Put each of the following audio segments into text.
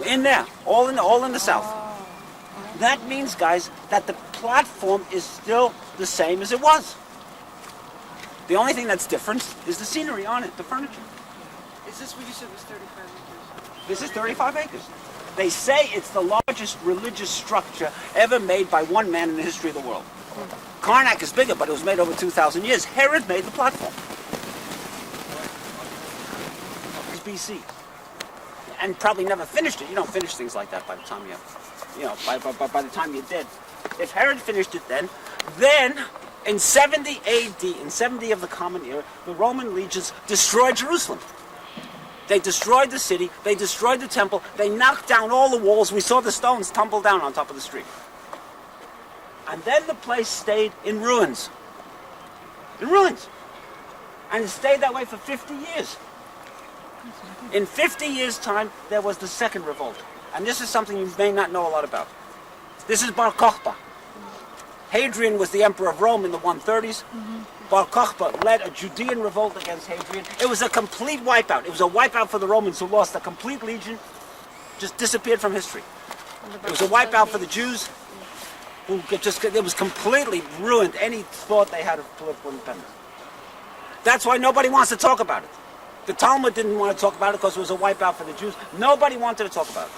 In there, all in the south. That means, guys, that the platform is still the same as it was. The only thing that's different is the scenery on it, the furniture. Is this what you said was 35 acres? This is 35 acres. They say it's the largest religious structure ever made by one man in the history of the world. Karnak is bigger, but it was made over 2,000 years. Herod made the platform. It's BC. And probably never finished it. You don't finish things like that by the time by the time you're dead. If Herod finished it then in 70 AD, in 70 of the Common Era, the Roman legions destroyed Jerusalem. They destroyed the city, they destroyed the temple, they knocked down all the walls. We saw the stones tumble down on top of the street. And then the place stayed in ruins. In ruins. And it stayed that way for 50 years. In 50 years' time, there was the second revolt. And this is something you may not know a lot about. This is Bar Kokhba. Hadrian was the emperor of Rome in the 130s. Bar Kokhba led a Judean revolt against Hadrian. It was a complete wipeout. It was a wipeout for the Romans, who lost a complete legion, just disappeared from history. It was a wipeout for the Jews, who it was completely ruined any thought they had of political independence. That's why nobody wants to talk about it. The Talmud didn't want to talk about it because it was a wipeout for the Jews. Nobody wanted to talk about it.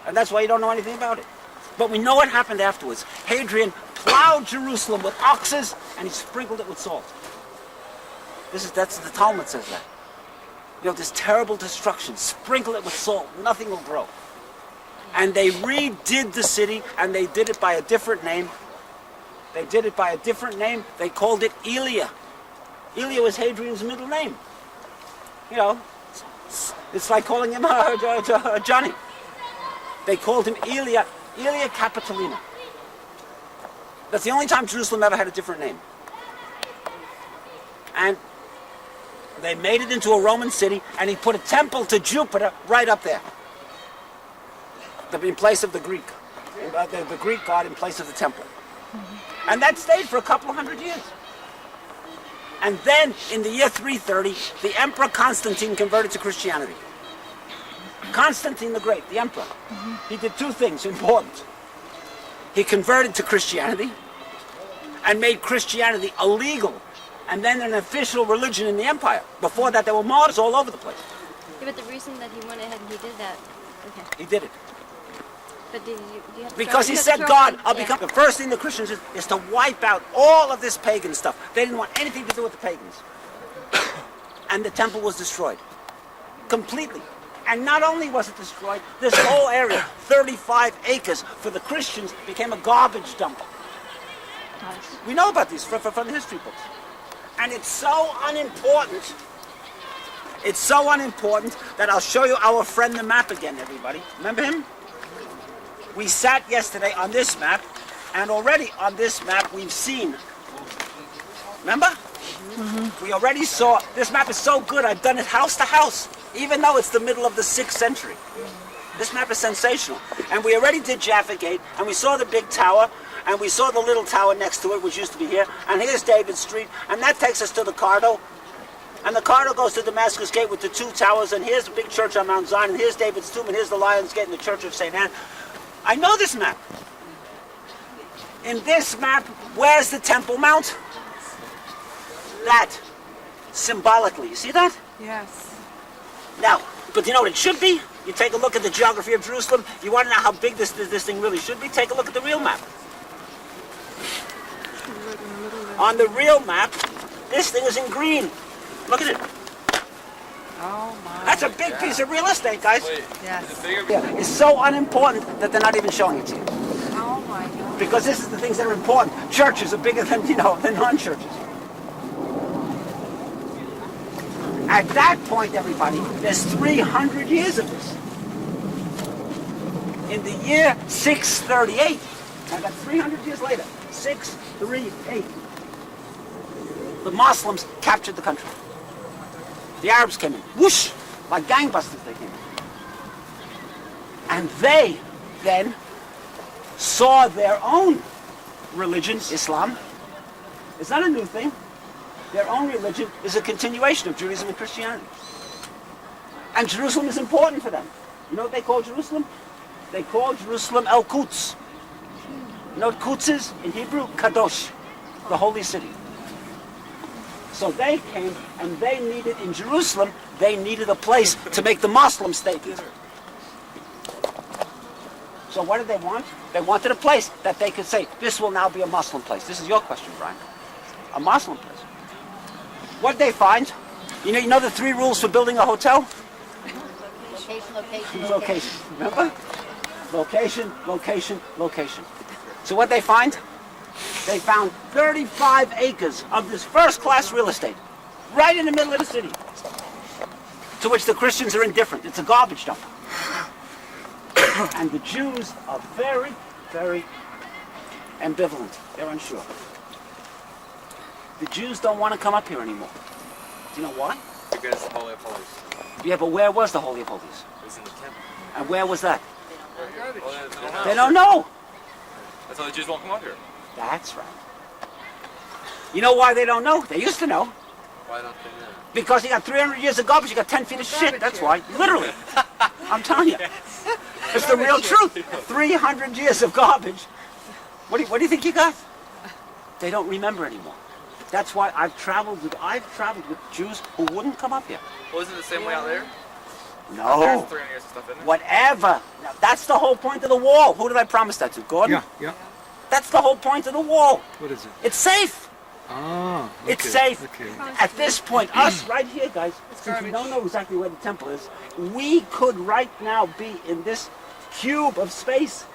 And that's why you don't know anything about it. But we know what happened afterwards. Hadrian plowed Jerusalem with oxes and he sprinkled it with salt. That's the Talmud says that. You know, this terrible destruction. Sprinkle it with salt. Nothing will grow. And they redid the city, and they did it by a different name. They did it by a different name. They called it Elia. Elia was Hadrian's middle name. You know, it's like calling him Johnny. They called him Elia Capitolina. That's the only time Jerusalem ever had a different name. And they made it into a Roman city, and he put a temple to Jupiter right up there. In place of the Greek. The Greek god in place of the temple. And that stayed for a couple of hundred years. And then, in the year 330, the Emperor Constantine converted to Christianity. Constantine the Great, the emperor, he did two things important. He converted to Christianity and made Christianity illegal and then an official religion in the empire. Before that, there were martyrs all over the place. Yeah, but the reason that he went ahead and he did that, okay. He did it. But do you have to because he said, God, I'll become... The first thing the Christians did is to wipe out all of this pagan stuff. They didn't want anything to do with the pagans. And the temple was destroyed. Completely. And not only was it destroyed, this whole area, 35 acres, for the Christians, became a garbage dump. Nice. We know about these from the history books. And it's so unimportant. It's so unimportant that I'll show you our friend the map again, everybody. Remember him? We sat yesterday on this map, and already on this map we've seen. Remember? We already saw, this map is so good, I've done it house to house, even though it's the middle of the 6th century. This map is sensational. And we already did Jaffa Gate, and we saw the big tower, and we saw the little tower next to it, which used to be here, and here's David Street, and that takes us to the Cardo. And the Cardo goes to Damascus Gate with the 2 towers, and here's the big church on Mount Zion, and here's David's tomb, and here's the Lion's Gate and the Church of St. Anne. I know this map. In this map, where's the Temple Mount? That. Symbolically. You see that? Yes. Now, but you know what it should be? You take a look at the geography of Jerusalem. You want to know how big this thing really should be? Take a look at the real map. On the real map, this thing is in green. Look at it. Oh my. That's a big piece of real estate, guys. Yes. Yeah, it's so unimportant that they're not even showing it to you. Oh my God. Because this is the things that are important. Churches are bigger than, than non-churches. At that point, everybody, there's 300 years of this. In the year 638, I got 300 years later, 638, the Muslims captured the country. The Arabs came in, whoosh, like gangbusters they came in. And they then saw their own religion, Islam. It's not a new thing. Their own religion is a continuation of Judaism and Christianity. And Jerusalem is important for them. You know what they call Jerusalem? They call Jerusalem El Quds. You know what Quds is in Hebrew? Kadosh, the holy city. So they came and they needed, in Jerusalem, they needed a place to make the Muslim state. So what did they want? They wanted a place that they could say, this will now be a Muslim place. This is your question, Brian. A Muslim place. What did they find? You know the 3 rules for building a hotel? Location. Remember? Location, location, location. So what they find? They found 35 acres of this first-class real estate right in the middle of the city, to which the Christians are indifferent. It's a garbage dump. And the Jews are very, very ambivalent. They're unsure. The Jews don't want to come up here anymore. Do you know why? Because it's the Holy of Holies. Yeah, but where was the Holy of Holies? It was in the temple. And where was that? Well, They don't know. That's why the Jews won't come up here. That's right. You know why they don't know? They used to know. Why don't they know? Because you got 300 years of garbage, you got 10 feet of shit. That's why. Literally. I'm telling you. It's the real truth. 300 years of garbage. What do you think you got? They don't remember anymore. That's why I've traveled with Jews who wouldn't come up here. Wasn't it the same way out there? No. There's 300 years of stuff in there. Whatever. Now, that's the whole point of the wall. Who did I promise that to? Gordon? Yeah. That's the whole point of the wall. What is it? It's safe. Ah, okay. It's safe. Okay. At this point, us right here, guys, since we don't know exactly where the temple is, we could right now be in this cube of space.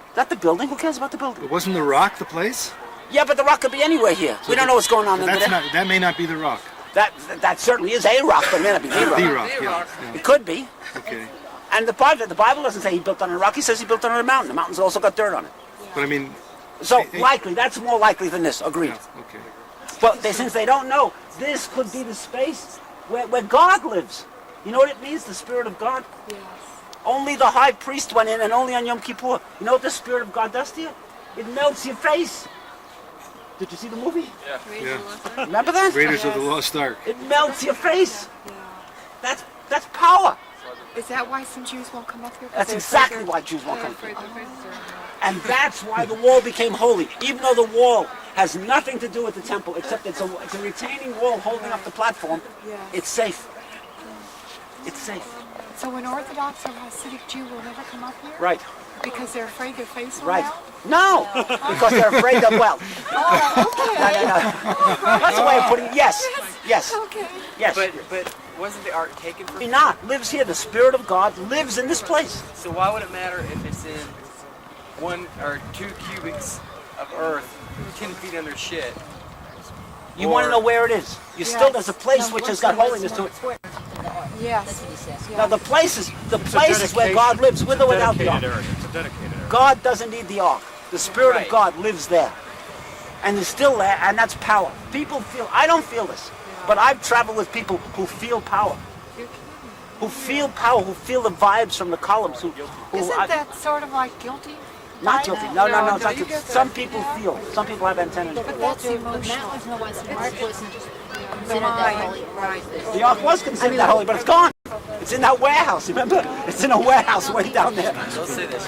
Is that the building? Who cares about the building? But wasn't the rock the place? Yeah, but the rock could be anywhere here. We don't know what's going on under That's there. not. That may not be the rock. That certainly is a rock, but it may not be the rock. The rock. Yeah. It could be. Okay. And the Bible doesn't say he built on a rock. He says he built on a mountain. The mountain's also got dirt on it. But I mean. So likely, that's more likely than this. Agreed. Yeah, okay. But since they don't know, this could be the space where God lives. You know what it means, the Spirit of God? Yes. Only the high priest went in, and only on Yom Kippur. You know what the Spirit of God does to you? It melts your face. Did you see the movie? Yeah. Remember that? Raiders of the Lost Ark. It melts your face. That's power. Is that why some Jews won't come up here? That's exactly why Jews won't come here. And that's why the wall became holy. Even though the wall has nothing to do with the temple, except it's a retaining wall holding up the platform, it's safe. It's safe. So an Orthodox or Hasidic Jew will never come up here? Right. Because they're afraid their face will Right. melt? No, because they're afraid of wealth. Oh, okay. No. That's the way of putting it. Yes. Okay. Yes. But wasn't the ark taken from? Not lives here. The Spirit of God lives in this place. So why would it matter if it's in 1 or 2 cubics of earth, 10 feet under shit? You want to know where it is. There's a place which has got holiness to it. Yes. Now the place is where God lives, with or without the ark. It's a dedicated area. God doesn't need the ark. The Spirit of God lives there. And is still there, and that's power. People feel, I don't feel this, but I've traveled with people who feel power. Who feel power, who feel the vibes from the columns. Isn't that sort of like guilty? Not guilty. No. It's like you get some that. people feel. Some people have antennas. But that's emotional. The mind. Right. The ark was considered that holy, but it's gone. It's in that warehouse, remember? It's in a warehouse way down there. Don't say this.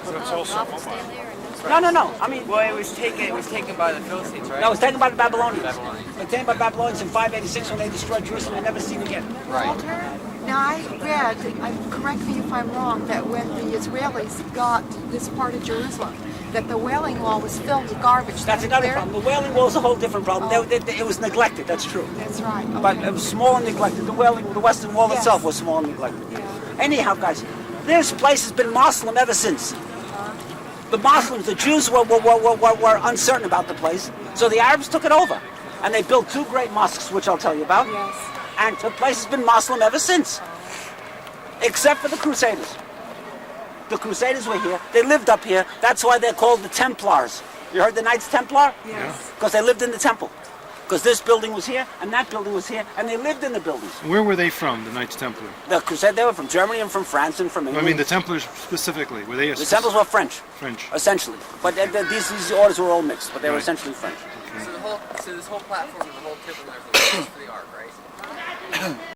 But it's also mobile. No. I mean, Well, it was taken by the Philistines, right? no, it was taken by the Babylonians. Babylonians. It was taken by the Babylonians in 586 when they destroyed Jerusalem and never seen again. Walter, now I read, correct me if I'm wrong, that when the Israelis got this part of Jerusalem, that the Wailing Wall was filled with garbage. That's another problem. The Wailing Wall is a whole different problem. It was neglected, that's true. That's right. Okay. But it was small and neglected. The Western Wall Yes. itself was small and neglected. Yeah. Anyhow, guys, this place has been Muslim ever since. The Muslims, the Jews were uncertain about the place, so the Arabs took it over. And they built 2 great mosques, which I'll tell you about. Yes. And the place has been Muslim ever since. Except for the Crusaders. The Crusaders were here. They lived up here. That's why they're called the Templars. You heard the Knights Templar? Yes. Because they lived in the temple. Because this building was here, and that building was here, and they lived in the buildings. Where were they from, the Knights Templar? The Crusade, they were from Germany and from France and from I England. mean, the Templars specifically. Were they? The Templars were French, French. essentially. But these orders were all mixed, but they were essentially French. So this whole platform and the whole temple and everything was for the ark, right?